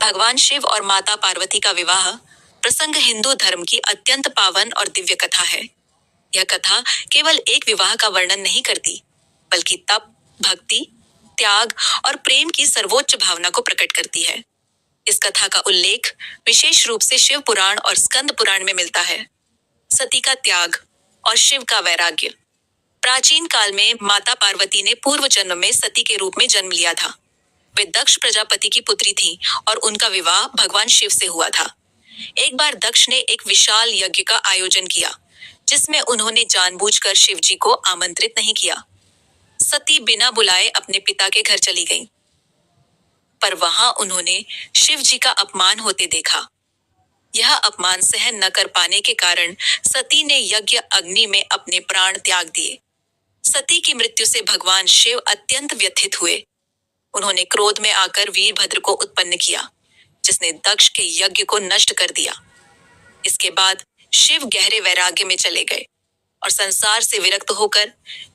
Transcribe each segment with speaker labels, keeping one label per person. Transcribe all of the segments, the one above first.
Speaker 1: भगवान शिव और माता पार्वती का विवाह प्रसंग हिंदू धर्म की अत्यंत पावन और दिव्य कथा है। यह कथा केवल एक विवाह का वर्णन नहीं करती, बल्कि तप, भक्ति, त्याग और प्रेम की सर्वोच्च भावना को प्रकट करती है। इस कथा का उल्लेख विशेष रूप से शिव पुराण और स्कंद पुराण में मिलता है। सती का त्याग और शिव का वैराग्य। प्राचीन काल में माता पार्वती ने पूर्व जन्म में सती के रूप में जन्म लिया था। वे दक्ष प्रजापति की पुत्री थीं और उनका विवाह भगवान शिव से हुआ था। एक बार दक्ष ने एक विशाल यज्ञ का आयोजन किया, जिसमें उन्होंने जानबूझकर शिव जी को आमंत्रित नहीं किया। सती बिना बुलाए अपने पिता के घर चली गईं, पर वहां उन्होंने शिव जी का अपमान होते देखा। यह अपमान सहन न कर पाने के कारण सती ने यज्ञ अग्नि में अपने प्राण त्याग दिए। सती की मृत्यु से भगवान शिव अत्यंत व्यथित हुए। उन्होंने क्रोध में आकर वीरभद्र को उत्पन्न किया, जिसने दक्ष के यज्ञ को नष्ट कर दिया। इसके बाद शिव गहरे वैराग्य में चले गए और संसार से विरक्त होकर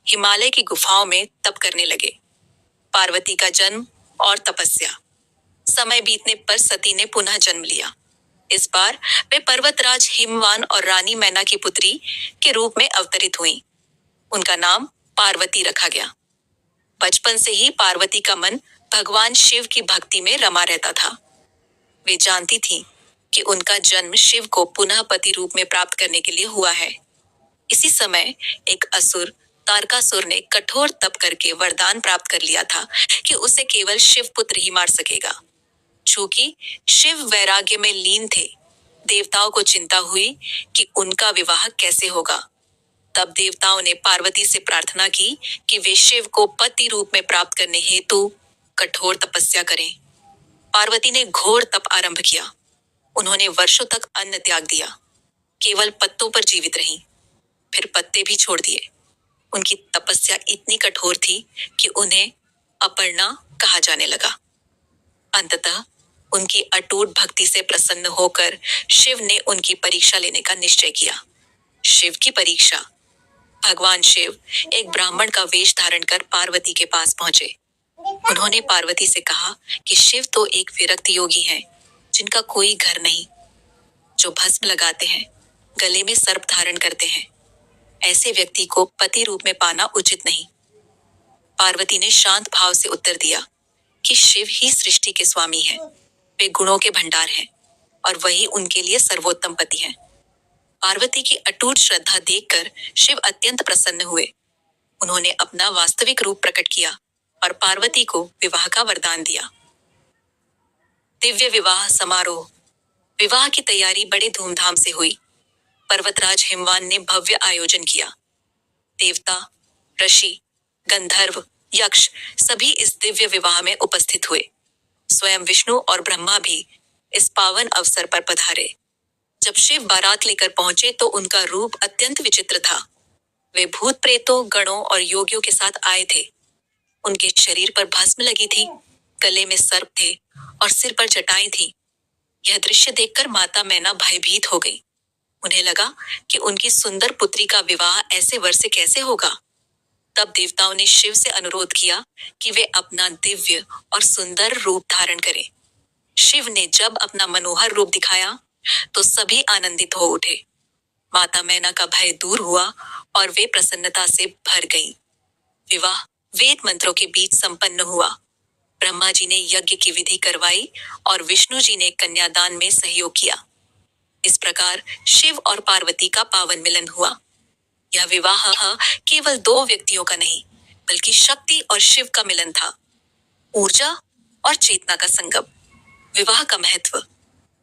Speaker 1: हिमालय की गुफाओं में तप करने लगे। पार्वती का जन्म और तपस्या। समय बीतने पर सती ने पुनः जन्म लिया। इस बार वे पर्वतराज हिमवान और रानी मैना की पुत्री के रूप में अवतरित हुईं। उनका नाम पार्वती रखा गया। बचपन से ही पार्वती का मन भगवान शिव की भक्ति में रमा रहता था। वे जानती थीं कि उनका जन्म शिव को पुनः पति रूप में प्राप्त करने के लिए हुआ है। इसी समय एक असुर तारकासुर ने कठोर तप करके वरदान प्राप्त कर लिया था कि उसे केवल शिव पुत्र ही मार सकेगा। चूंकि शिव वैराग्य में लीन थे, देवताओं को चिंता हुई कि उनका विवाह कैसे होगा। तब देवताओं ने पार्वती से प्रार्थना की कि वे शिव को पति रूप में प्राप्त करने हेतु कठोर तपस्या करें। पार्वती ने घोर तप आरंभ किया। उन्होंने वर्षों तक अन्न त्याग दिया, केवल पत्तों पर जीवित रहीं, फिर पत्ते भी छोड़ दिए। उनकी तपस्या इतनी कठोर थी कि उन्हें अपर्णा कहा जाने लगा। अंततः उनकी अटूट भक्ति से प्रसन्न होकर शिव ने उनकी परीक्षा लेने का निश्चय किया। शिव की परीक्षा। भगवान शिव एक ब्राह्मण का वेश धारण कर पार्वती के पास पहुंचे। उन्होंने पार्वती से कहा कि शिव तो एक विरक्त योगी हैं, जिनका कोई घर नहीं, जो भस्म लगाते हैं, गले में सर्प धारण करते हैं। ऐसे व्यक्ति को पति रूप में पाना उचित नहीं। पार्वती ने शांत भाव से उत्तर दिया कि शिव ही सृष्टि के स्वामी हैं। वे गुणों के भंडार हैं और वही उनके लिए सर्वोत्तम पति हैं। पार्वती की अटूट श्रद्धा देखकर शिव अत्यंत प्रसन्न हुए। उन्होंने अपना वास्तविक रूप प्रकट किया और पार्वती को विवाह का वरदान दिया। दिव्य विवाह समारोह। विवाह की तैयारी बड़े धूमधाम से हुई। पर्वतराज हिमवान ने भव्य आयोजन किया। देवता, ऋषि, गंधर्व, यक्ष सभी इस दिव्य विवाह में उपस्थित हुए। स्वयं विष्णु और ब्रह्मा भी इस पावन अवसर पर पधारे। जब शिव बारात लेकर पहुंचे तो उनका रूप अत्यंत विचित्र था। वे भूत प्रेतों, गणों और योगियों के साथ आए थे। उनके शरीर पर भस्म लगी थी, गले में सर्प थे और सिर पर जटाएं थी। यह दृश्य देखकर माता मैना भयभीत हो गई। उन्हें लगा कि उनकी सुंदर पुत्री का विवाह ऐसे वर से कैसे होगा। तब देवताओं ने शिव से अनुरोध किया कि वे अपना दिव्य और सुंदर रूप धारण करें। शिव ने जब अपना मनोहर रूप दिखाया तो सभी आनंदित हो उठे। माता मैना का भय दूर हुआ और वे प्रसन्नता से भर गईं। विवाह वेद मंत्रों के बीच संपन्न हुआ। ब्रह्मा जी ने यज्ञ की विधि करवाई और विष्णु जी ने कन्यादान में सहयोग किया। इस प्रकार शिव और पार्वती का पावन मिलन हुआ। यह विवाह केवल दो व्यक्तियों का नहीं, बल्कि शक्ति और शिव का मिलन था। ऊर्जा और चेतना का संगम। विवाह का महत्व।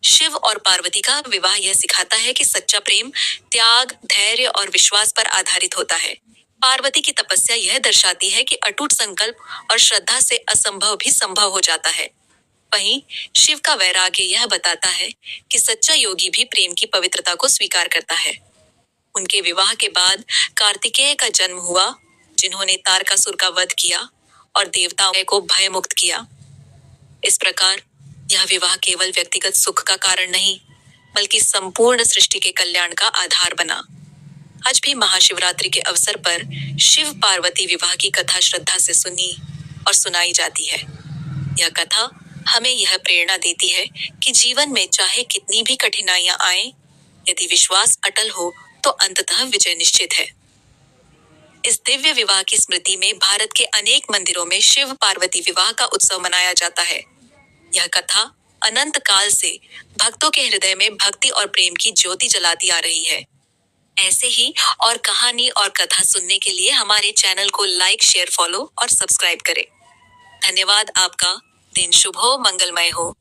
Speaker 1: शिव और पार्वती का विवाह यह सिखाता है कि सच्चा प्रेम त्याग, धैर्य और विश्वास पर आधारित होता है। पार्वती की तपस्या यह दर्शाती है कि अटूट संकल्प और श्रद्धा से असंभव भी संभव हो जाता है। वहीं शिव का वैराग्य यह बताता है कि सच्चा योगी भी प्रेम की पवित्रता को स्वीकार करता है। उनके विवाह के बाद कार्तिकेय का जन्म हुआ, जिन्होंने तारकासुर का वध किया और देवताओं को भय मुक्त किया। इस प्रकार यह विवाह केवल व्यक्तिगत सुख का कारण नहीं, बल्कि संपूर्ण सृष्टि के कल्याण का आधार बना। आज भी महाशिवरात्रि के अवसर पर शिव पार्वती विवाह की कथा श्रद्धा से सुनी और सुनाई जाती है। यह कथा हमें यह प्रेरणा देती है कि जीवन में चाहे कितनी भी कठिनाइयां आए, यदि विश्वास अटल हो तो अंततः विजय निश्चित है। इस दिव्य विवाह की स्मृति में भारत के अनेक मंदिरों में शिव पार्वती विवाह का उत्सव मनाया जाता है। यह कथा अनंत काल से भक्तों के हृदय में भक्ति और प्रेम की ज्योति जलाती आ रही है। ऐसे ही और कहानी और कथा सुनने के लिए हमारे चैनल को लाइक, शेयर, फॉलो और सब्सक्राइब करें। धन्यवाद। आपका दिन शुभ हो, मंगलमय हो।